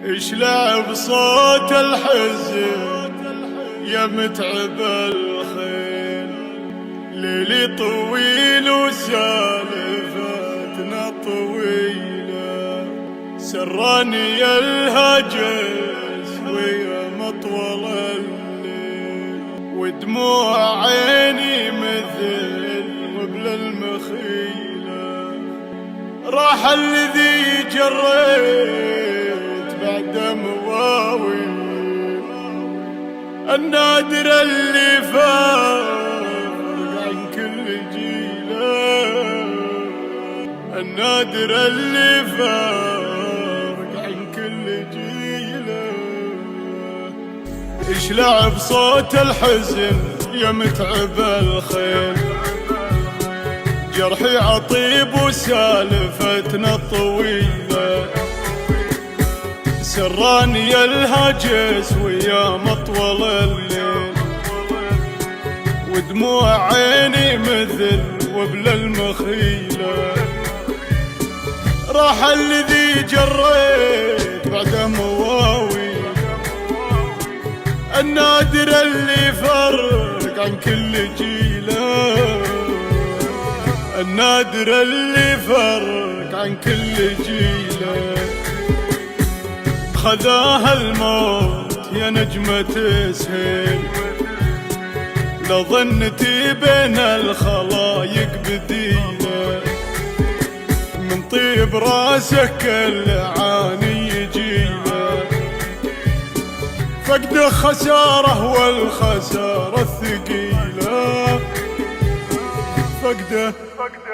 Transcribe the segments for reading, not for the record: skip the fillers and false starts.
اشلع بصوت الحزن يا متعب الخيل، ليلي طويل وسالفتنا طويلة، سراني الهجس ويا مطول الليل، ودموع عيني مثل وبل المخيلة، راح الذي جريت بعد مواويل، النادر اللي فارق عن كل جيله، النادر اللي فارق عن كل جيله، اشلع بصوت الحزن يا متعب الخيل، جرحي عطيب وسالفتنا طويلة، سراني الهجس ويا مطول الليل، ودموع عيني مثل وبل المخيلة، راح الذي جريت بعد مواويل، النادر اللي فرق عن كل جيله، النادر اللي فرق عن كل جيله، خذاها الموت يا نجمة سهيل، لظنتي بين الخلايق بديله، من طيب راسك كل عاني يجيله، فقده خساره والخساره الثقيله، فقده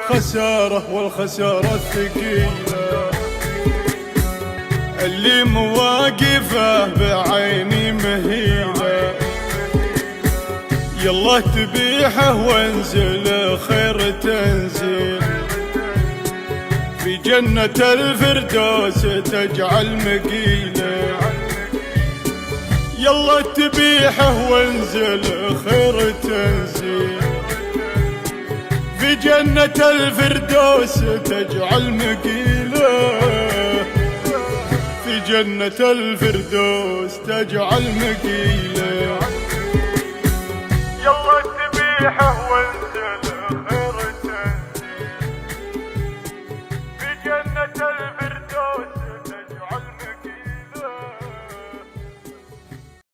خساره والخساره الثقيله، اللي مواقفه بعيني مهيله، يلا تبيحه وانزل خير تنزيل، في جنة الفردوس تجعل مقيله، يلا تبيحه وانزل خير تنزيل، في جنة الفردوس تجعل مقيله، في جنة الفردوس تجعل مقيله، يلا تبيحه وانزل